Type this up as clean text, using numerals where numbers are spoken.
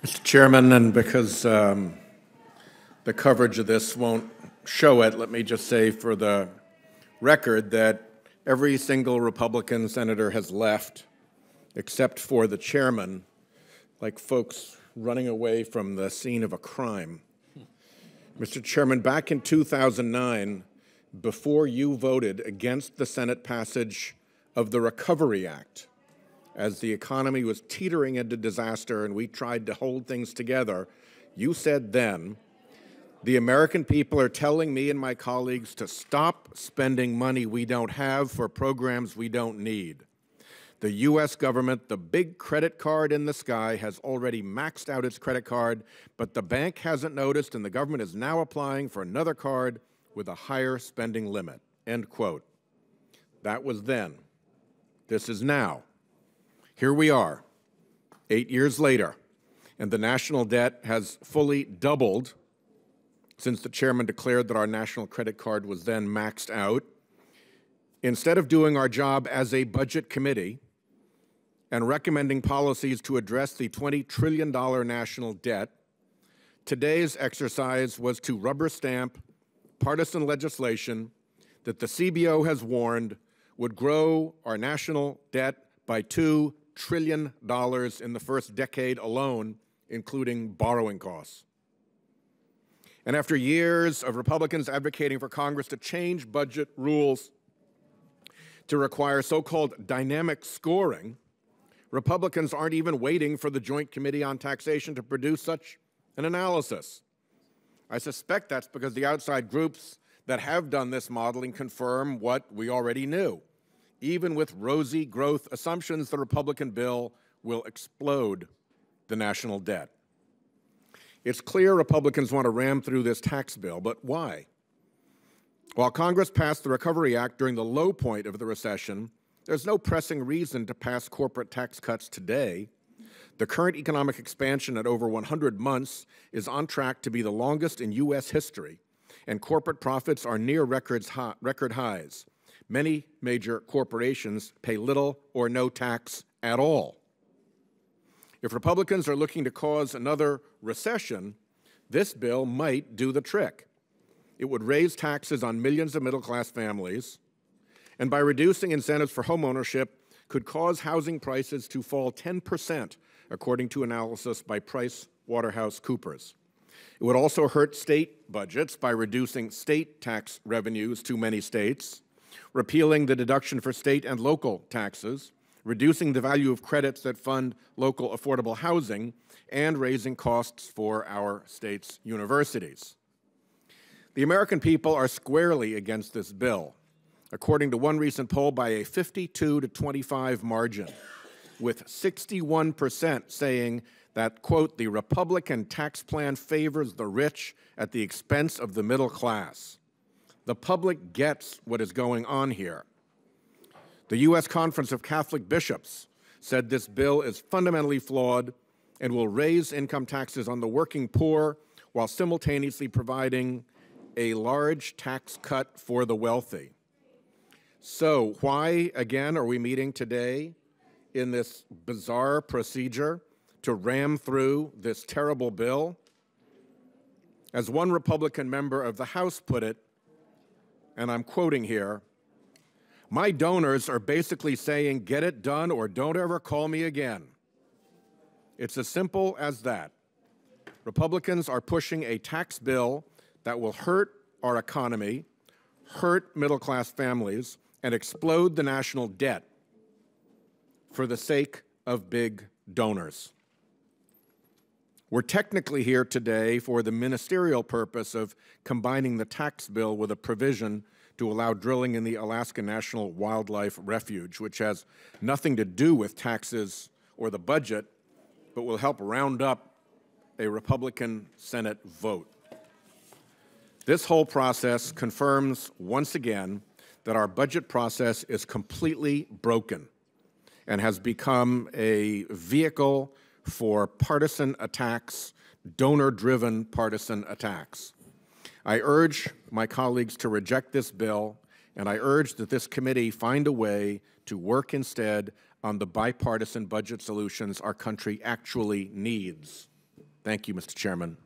Mr. Chairman, and because the coverage of this won't show it, let me just say for the record that every single Republican senator has left except for the chairman, like folks running away from the scene of a crime. Mr. Chairman, back in 2009, before you voted against the Senate passage of the Recovery Act, as the economy was teetering into disaster and we tried to hold things together, you said then, the American people are telling me and my colleagues to stop spending money we don't have for programs we don't need. The U.S. government, the big credit card in the sky, has already maxed out its credit card, but the bank hasn't noticed, and the government is now applying for another card with a higher spending limit, end quote. That was then. This is now. Here we are, 8 years later, and the national debt has fully doubled since the chairman declared that our national credit card was then maxed out. Instead of doing our job as a budget committee and recommending policies to address the $20 trillion national debt, today's exercise was to rubber stamp partisan legislation that the CBO has warned would grow our national debt by $2 trillion in the first decade alone, including borrowing costs. And after years of Republicans advocating for Congress to change budget rules to require so-called dynamic scoring, Republicans aren't even waiting for the Joint Committee on Taxation to produce such an analysis. I suspect that's because the outside groups that have done this modeling confirm what we already knew. Even with rosy growth assumptions, the Republican bill will explode the national debt. It's clear Republicans want to ram through this tax bill, but why? While Congress passed the Recovery Act during the low point of the recession, there's no pressing reason to pass corporate tax cuts today. The current economic expansion at over 100 months is on track to be the longest in U.S. history, and corporate profits are near record highs. Many major corporations pay little or no tax at all. If Republicans are looking to cause another recession, this bill might do the trick. It would raise taxes on millions of middle-class families, and by reducing incentives for homeownership, could cause housing prices to fall 10%, according to analysis by PricewaterhouseCoopers. It would also hurt state budgets by reducing state tax revenues to many states, repealing the deduction for state and local taxes, reducing the value of credits that fund local affordable housing, and raising costs for our state's universities. The American people are squarely against this bill, according to one recent poll by a 52 to 25 margin, with 61% saying that, quote, the Republican tax plan favors the rich at the expense of the middle class. The public gets what is going on here. The U.S. Conference of Catholic Bishops said this bill is fundamentally flawed and will raise income taxes on the working poor while simultaneously providing a large tax cut for the wealthy. So why, again, are we meeting today in this bizarre procedure to ram through this terrible bill? As one Republican member of the House put it, and I'm quoting here, "My donors are basically saying, get it done or don't ever call me again." It's as simple as that. Republicans are pushing a tax bill that will hurt our economy, hurt middle-class families, and explode the national debt for the sake of big donors. We're technically here today for the ministerial purpose of combining the tax bill with a provision to allow drilling in the Alaska National Wildlife Refuge, which has nothing to do with taxes or the budget, but will help round up a Republican Senate vote. This whole process confirms once again that our budget process is completely broken and has become a vehicle for partisan attacks, donor-driven partisan attacks. I urge my colleagues to reject this bill, and I urge that this committee find a way to work instead on the bipartisan budget solutions our country actually needs. Thank you, Mr. Chairman.